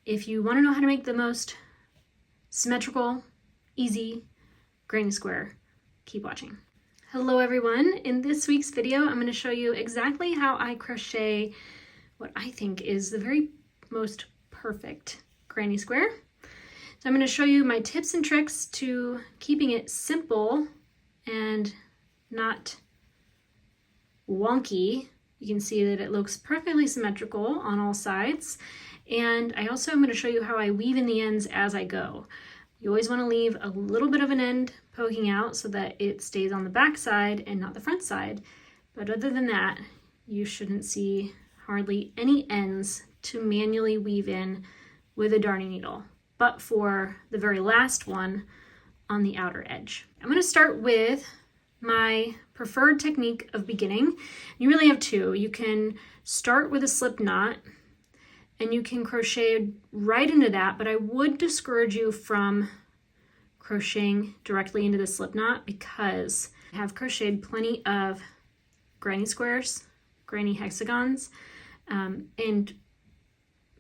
If you want to know how to make the most symmetrical, easy granny square, keep watching. Hello everyone. In this week's video, I'm going to show you exactly how I crochet what I think is the very most perfect granny square. So I'm going to show you my tips and tricks to keeping it simple and not wonky. You can see that it looks perfectly symmetrical on all sides. And I also am going to show you how I weave in the ends as I go. You always want to leave a little bit of an end poking out so that it stays on the back side and not the front side. But other than that, you shouldn't see hardly any ends to manually weave in with a darning needle, but for the very last one on the outer edge. I'm going to start with my preferred technique of beginning. You really have two. You can start with a slip knot and you can crochet right into that, but I would discourage you from crocheting directly into the slip knot because I have crocheted plenty of granny squares, granny hexagons, and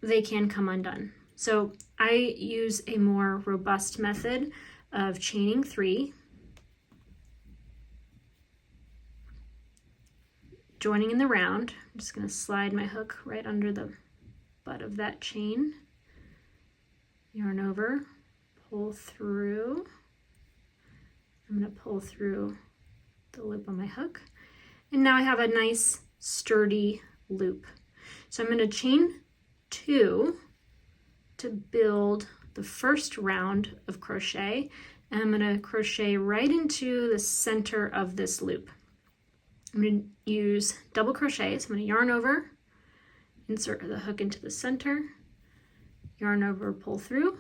they can come undone. So I use a more robust method of chaining 3, joining in the round. I'm just going to slide my hook right under the butt of that chain, yarn over, pull through. I'm going to pull through the loop on my hook, and now I have a nice sturdy loop. So I'm going to chain 2 to build the first round of crochet, and I'm going to crochet right into the center of this loop. I'm going to use double crochet, so I'm going to yarn over, insert the hook into the center, yarn over, pull through,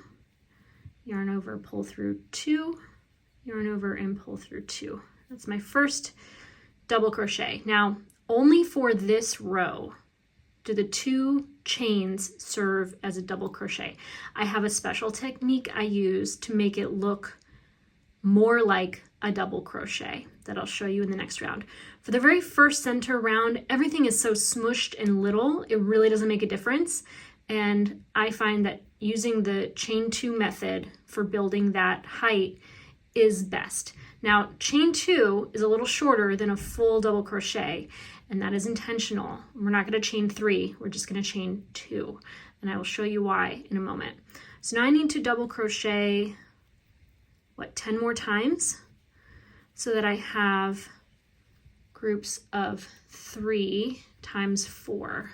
yarn over, pull through 2, yarn over and pull through 2. That's my first double crochet. Now, only for this row do the 2 chains serve as a double crochet. I have a special technique I use to make it look more like a double crochet that I'll show you in the next round. For the very first center round, everything is so smushed and little, it really doesn't make a difference. And I find that using the chain 2 method for building that height is best. Now, chain 2 is a little shorter than a full double crochet, and that is intentional. We're not going to chain 3, we're just going to chain 2, and I will show you why in a moment. So now I need to double crochet, 10 more times, so that I have groups of 3 times 4.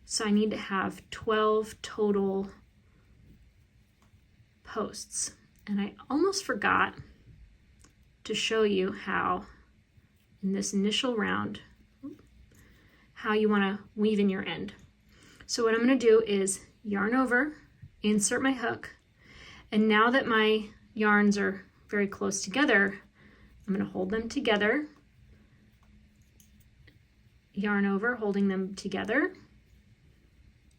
So I need to have 12 total posts. And I almost forgot to show you how, in this initial round, how you want to weave in your end. So what I'm going to do is yarn over, insert my hook, and now that my yarns are very close together, I'm going to hold them together, yarn over, holding them together,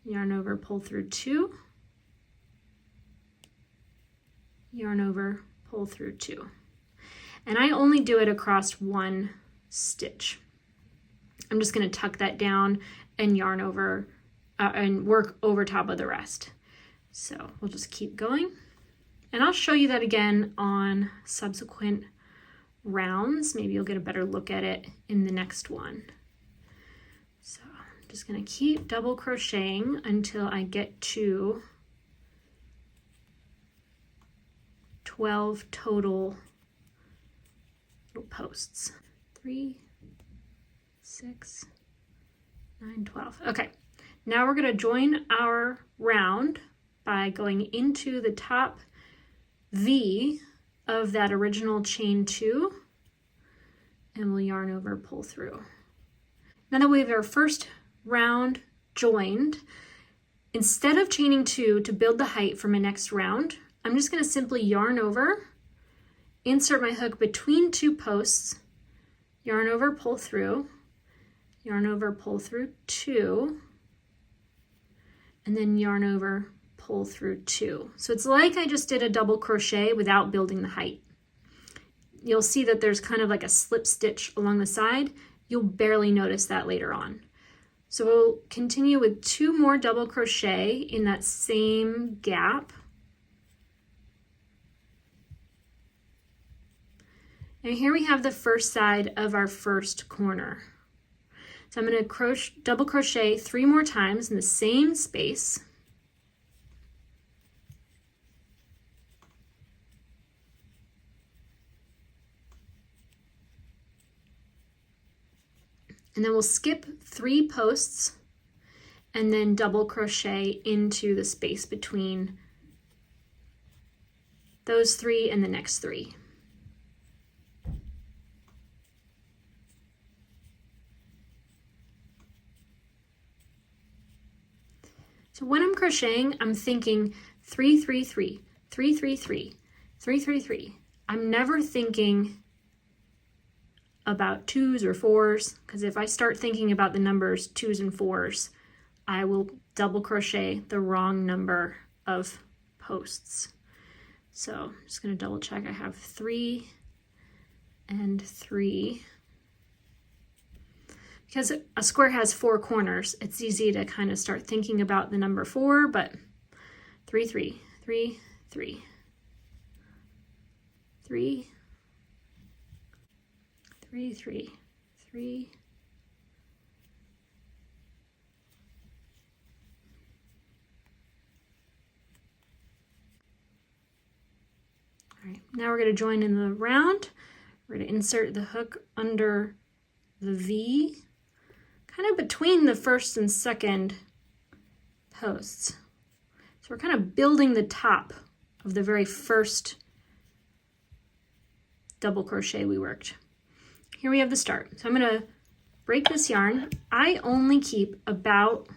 yarn over, pull through 2, yarn over, pull through 2. And I only do it across 1 stitch. I'm just going to tuck that down and yarn over and work over top of the rest. So we'll just keep going. And I'll show you that again on subsequent rounds. Maybe you'll get a better look at it in the next one. So I'm just going to keep double crocheting until I get to 12 total little posts. 3, 6, 9, 12. Okay, now we're going to join our round by going into the top V of that original chain 2, and we'll yarn over, pull through. Now that we have our first round joined, instead of chaining 2 to build the height for my next round, I'm just going to simply yarn over, insert my hook between 2 posts, yarn over, pull through, yarn over, pull through 2, and then yarn over, pull through 2. So it's like I just did a double crochet without building the height. You'll see that there's kind of like a slip stitch along the side. You'll barely notice that later on. So we'll continue with 2 more double crochet in that same gap. And here we have the first side of our first corner. So I'm going to double crochet 3 more times in the same space. And then we'll skip 3 posts and then double crochet into the space between those 3 and the next 3. So when I'm crocheting, I'm thinking 3, 3, 3, 3, 3, 3, 3, 3, 3. I'm never thinking about 2s or 4s, because if I start thinking about the numbers 2s and 4s, I will double crochet the wrong number of posts. So I'm just going to double check I have 3 and 3. Because a square has 4 corners, it's easy to kind of start thinking about the number 4, but 3, 3, 3, 3, 3, 3, 3, 3. All right, now we're going to join in the round. We're going to insert the hook under the V, kind of between the first and second posts. So we're kind of building the top of the very first double crochet we worked. Here we have the start. So I'm going to break this yarn. I only keep about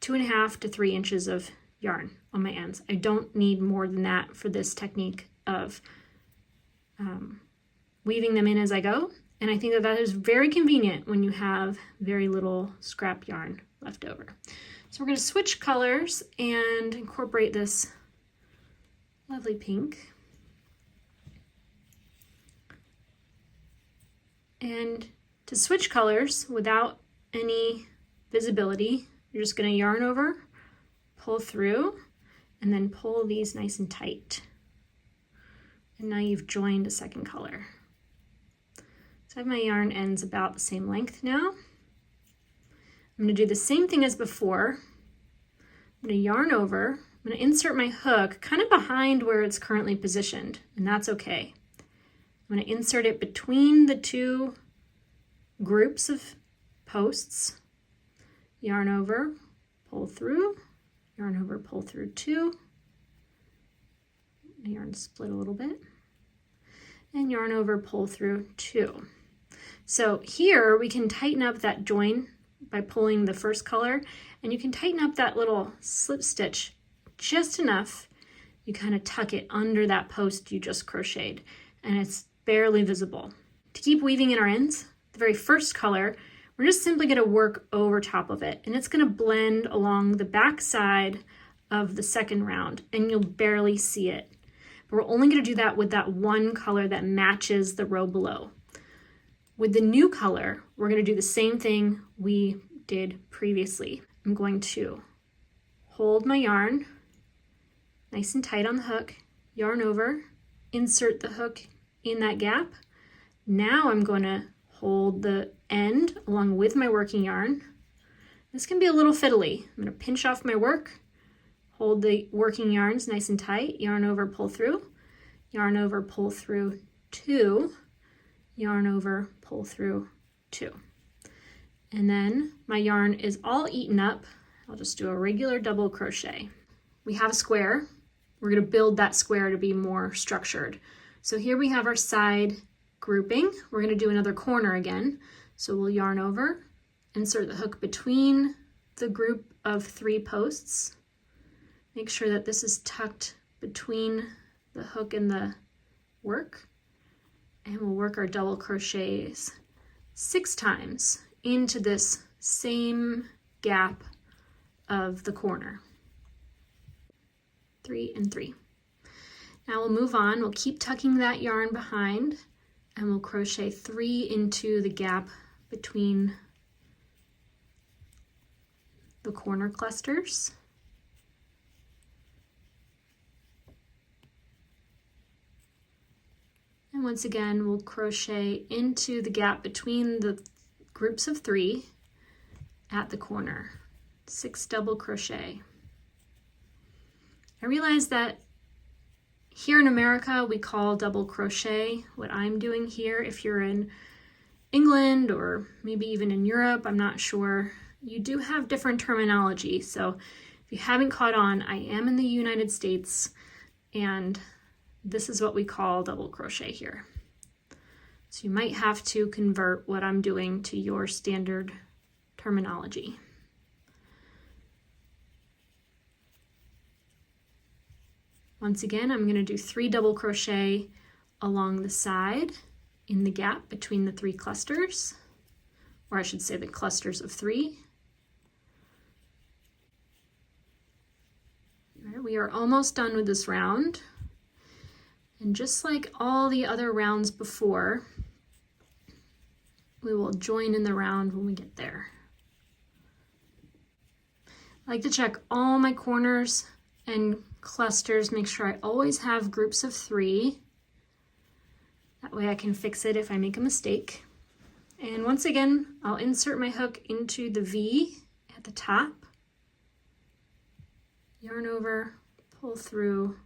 2.5 to 3 inches of yarn on my ends. I don't need more than that for this technique of weaving them in as I go. And I think that that is very convenient when you have very little scrap yarn left over. So we're going to switch colors and incorporate this lovely pink. And to switch colors without any visibility, you're just going to yarn over, pull through, and then pull these nice and tight. And now you've joined a second color. So I have my yarn ends about the same length now. I'm going to do the same thing as before. I'm going to yarn over. I'm going to insert my hook kind of behind where it's currently positioned, and that's okay. I'm going to insert it between the 2 groups of posts. Yarn over, pull through, yarn over, pull through 2. Yarn split a little bit. And yarn over, pull through 2. So here we can tighten up that join by pulling the first color, and you can tighten up that little slip stitch just enough. You kind of tuck it under that post you just crocheted, and it's barely visible. To keep weaving in our ends, the very first color, we're just simply going to work over top of it, and it's going to blend along the back side of the second round, and you'll barely see it. But we're only going to do that with that one color that matches the row below. With the new color, we're going to do the same thing we did previously. I'm going to hold my yarn nice and tight on the hook, yarn over, insert the hook in that gap. Now I'm going to hold the end along with my working yarn. This can be a little fiddly. I'm going to pinch off my work, hold the working yarns nice and tight, yarn over, pull through, yarn over, pull through 2, yarn over, pull through 2. And then my yarn is all eaten up. I'll just do a regular double crochet. We have a square. We're going to build that square to be more structured. So here we have our side grouping. We're going to do another corner again. So we'll yarn over, insert the hook between the group of 3 posts. Make sure that this is tucked between the hook and the work. And we'll work our double crochets 6 times into this same gap of the corner. 3 and 3. Now we'll move on. We'll keep tucking that yarn behind, and we'll crochet 3 into the gap between the corner clusters. And once again, we'll crochet into the gap between the groups of 3 at the corner. 6 double crochet. I realize that here in America, we call double crochet what I'm doing here. If you're in England or maybe even in Europe, I'm not sure, you do have different terminology. So if you haven't caught on, I am in the United States and this is what we call double crochet here. So you might have to convert what I'm doing to your standard terminology. Once again, I'm going to do 3 double crochet along the side in the gap between the 3 clusters, or I should say the clusters of 3. All right, we are almost done with this round. And just like all the other rounds before, we will join in the round when we get there. I like to check all my corners and clusters, make sure I always have groups of 3. That way I can fix it if I make a mistake. And once again, I'll insert my hook into the V at the top, yarn over, pull through,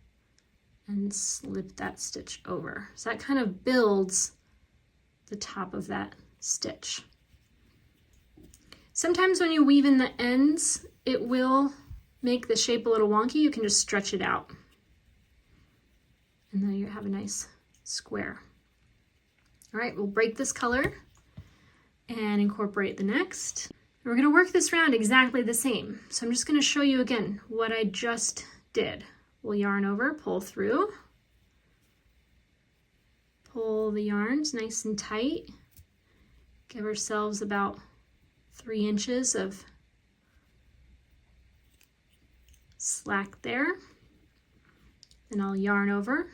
and slip that stitch over. So that kind of builds the top of that stitch. Sometimes when you weave in the ends, it will make the shape a little wonky. You can just stretch it out. And then you have a nice square. All right, we'll break this color and incorporate the next. And we're gonna work this round exactly the same. So I'm just gonna show you again what I just did. We'll yarn over, pull through, pull the yarns nice and tight, give ourselves about 3 inches of slack there. Then I'll yarn over,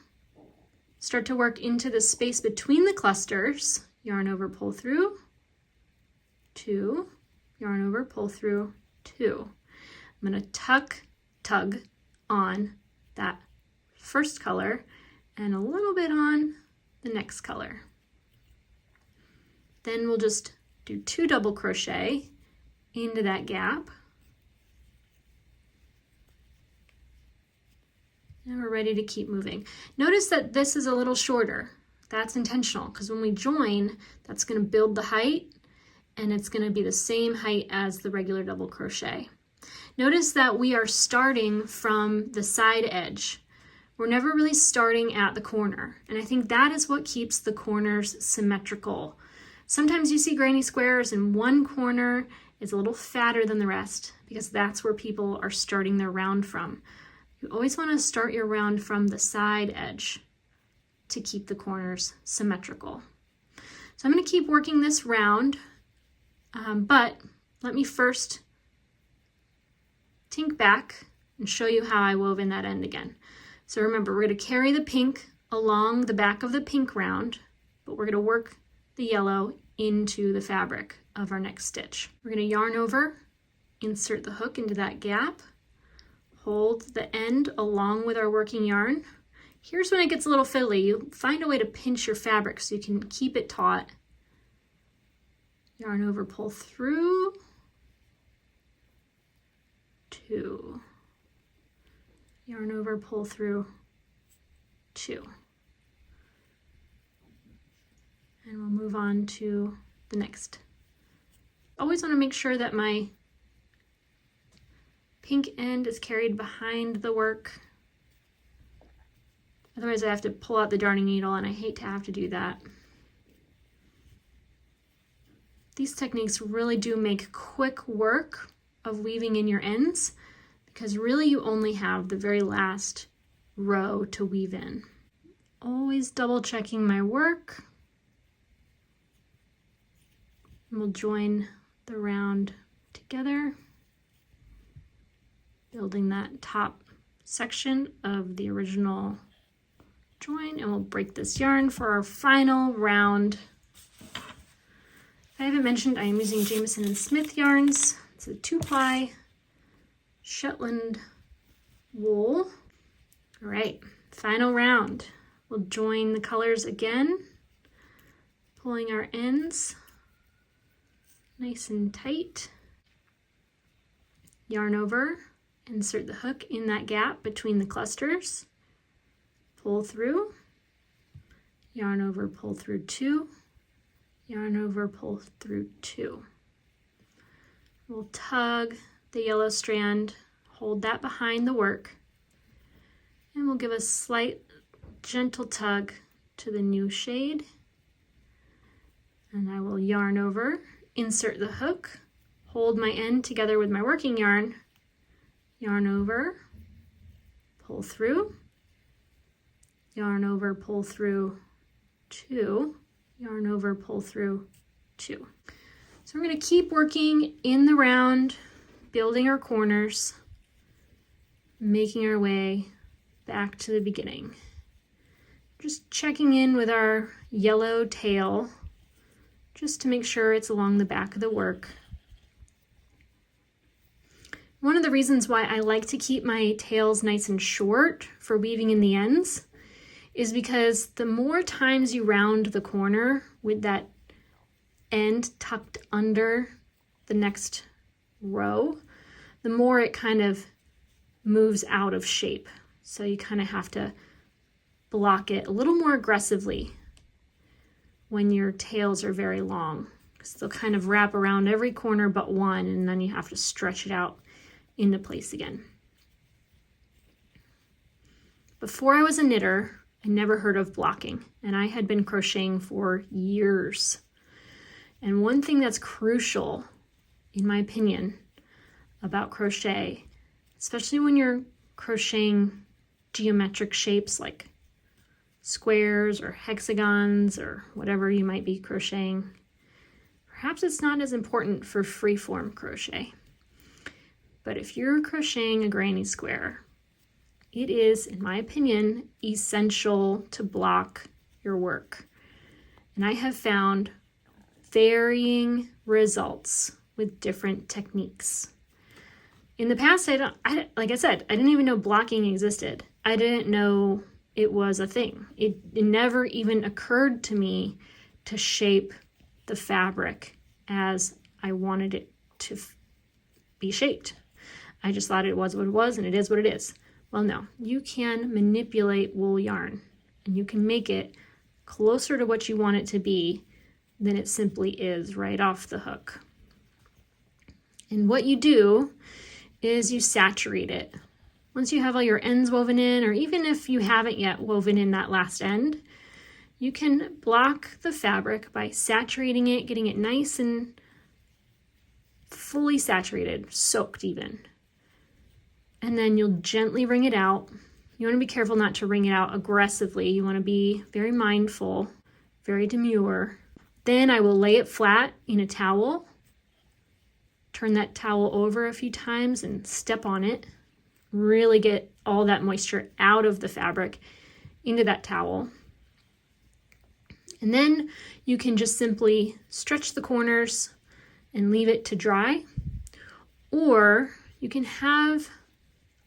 start to work into the space between the clusters, yarn over, pull through, 2, yarn over, pull through, 2. I'm going to tug on that first color and a little bit on the next color. Then we'll just do 2 double crochet into that gap. And we're ready to keep moving. Notice that this is a little shorter. That's intentional because when we join, that's going to build the height and it's going to be the same height as the regular double crochet. Notice that we are starting from the side edge. We're never really starting at the corner. And I think that is what keeps the corners symmetrical. Sometimes you see granny squares and one corner is a little fatter than the rest because that's where people are starting their round from. You always want to start your round from the side edge to keep the corners symmetrical. So I'm going to keep working this round, but let me first tink back and show you how I wove in that end again. So remember, we're going to carry the pink along the back of the pink round, but we're going to work the yellow into the fabric of our next stitch. We're going to yarn over, insert the hook into that gap, hold the end along with our working yarn. Here's when it gets a little fiddly. You find a way to pinch your fabric so you can keep it taut. Yarn over, pull through, 2. Yarn over, pull through, 2. And we'll move on to the next. Always want to make sure that my pink end is carried behind the work. Otherwise I have to pull out the darning needle and I hate to have to do that. These techniques really do make quick work of weaving in your ends because really you only have the very last row to weave in. Always double checking my work. And we'll join the round together, building that top section of the original join, and we'll break this yarn for our final round. If I haven't mentioned, I am using Jamieson and Smith yarns. It's a 2-ply Shetland wool. All right, final round. We'll join the colors again, pulling our ends nice and tight. Yarn over, insert the hook in that gap between the clusters, pull through, yarn over, pull through 2, yarn over, pull through 2. We'll tug the yellow strand, hold that behind the work, and we'll give a slight gentle tug to the new shade. And I will yarn over, insert the hook, hold my end together with my working yarn, yarn over, pull through, yarn over, pull through 2, yarn over, pull through 2. So we're going to keep working in the round, building our corners, making our way back to the beginning. Just checking in with our yellow tail, just to make sure it's along the back of the work. One of the reasons why I like to keep my tails nice and short for weaving in the ends is because the more times you round the corner with that end tucked under the next row, the more it kind of moves out of shape. So you kind of have to block it a little more aggressively when your tails are very long, because they'll kind of wrap around every corner but one, and then you have to stretch it out into place again. Before I was a knitter, I never heard of blocking, and I had been crocheting for years. And one thing that's crucial, in my opinion, about crochet, especially when you're crocheting geometric shapes like squares or hexagons or whatever you might be crocheting, perhaps it's not as important for freeform crochet. But if you're crocheting a granny square, it is, in my opinion, essential to block your work. And I have found varying results with different techniques. In the past, like I said, I didn't even know blocking existed. I didn't know it was a thing. It never even occurred to me to shape the fabric as I wanted it to be shaped. I just thought it was what it was, and it is what it is. Well, no, you can manipulate wool yarn, and you can make it closer to what you want it to be than it simply is right off the hook. And what you do is you saturate it. Once you have all your ends woven in, or even if you haven't yet woven in that last end, you can block the fabric by saturating it, getting it nice and fully saturated, soaked even. And then you'll gently wring it out. You want to be careful not to wring it out aggressively. You want to be very mindful, very demure. Then I will lay it flat in a towel, turn that towel over a few times and step on it. Really get all that moisture out of the fabric into that towel. And then you can just simply stretch the corners and leave it to dry. Or you can have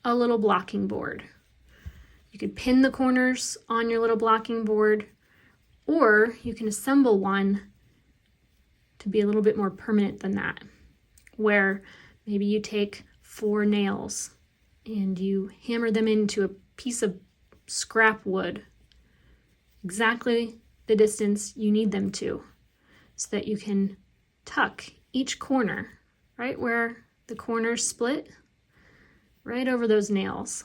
a little blocking board. You could pin the corners on your little blocking board, or you can assemble one to be a little bit more permanent than that, where maybe you take 4 nails and you hammer them into a piece of scrap wood, exactly the distance you need them to, so that you can tuck each corner right where the corners split, right over those nails.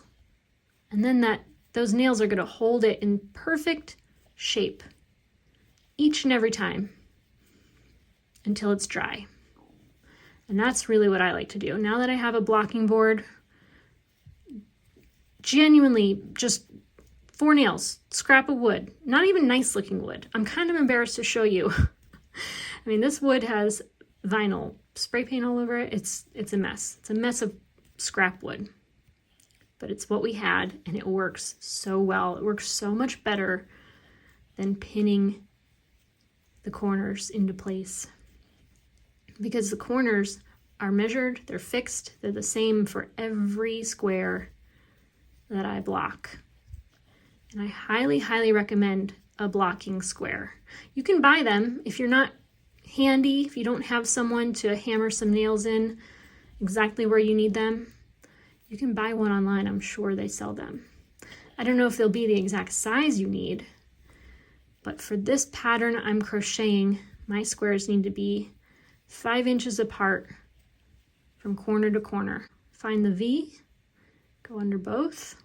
And then those nails are going to hold it in perfect shape each and every time until it's dry. And that's really what I like to do. Now that I have a blocking board, genuinely just 4 nails, scrap of wood, not even nice looking wood. I'm kind of embarrassed to show you. I mean, this wood has vinyl spray paint all over it. It's a mess. It's a mess of scrap wood. But it's what we had, and it works so well. It works so much better than pinning the corners into place, because the corners are measured, they're fixed, they're the same for every square that I block. And I highly, highly recommend a blocking square. You can buy them if you're not handy, if you don't have someone to hammer some nails in exactly where you need them. You can buy one online, I'm sure they sell them. I don't know if they'll be the exact size you need, but for this pattern I'm crocheting, my squares need to be 5 inches apart from corner to corner. Find the V, go under both,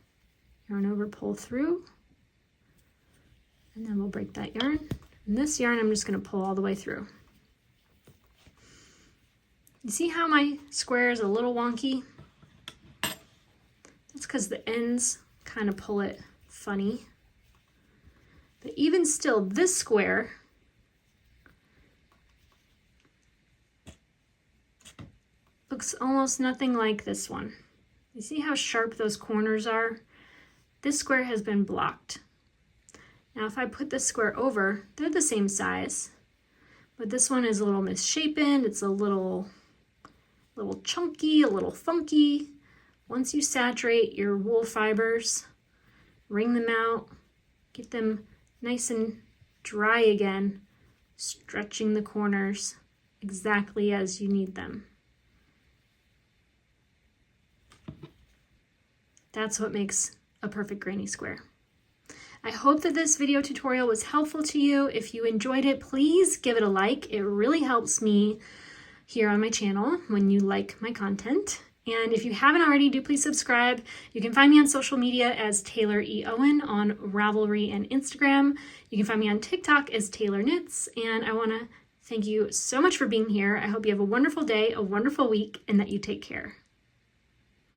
yarn over, pull through, and then we'll break that yarn. And this yarn I'm just going to pull all the way through. You see how my square is a little wonky? That's because the ends kind of pull it funny. But even still, this square looks almost nothing like this one. You see how sharp those corners are? This square has been blocked. Now if I put this square over, they're the same size, but this one is a little misshapen, it's a little chunky, a little funky. Once you saturate your wool fibers, wring them out, get them nice and dry again, stretching the corners exactly as you need them. That's what makes a perfect granny square. I hope that this video tutorial was helpful to you. If you enjoyed it, please give it a like. It really helps me here on my channel when you like my content. And if you haven't already, do please subscribe. You can find me on social media as Taylor E. Owen on Ravelry and Instagram. You can find me on TikTok as Taylor Knits. And I want to thank you so much for being here. I hope you have a wonderful day, a wonderful week, and that you take care.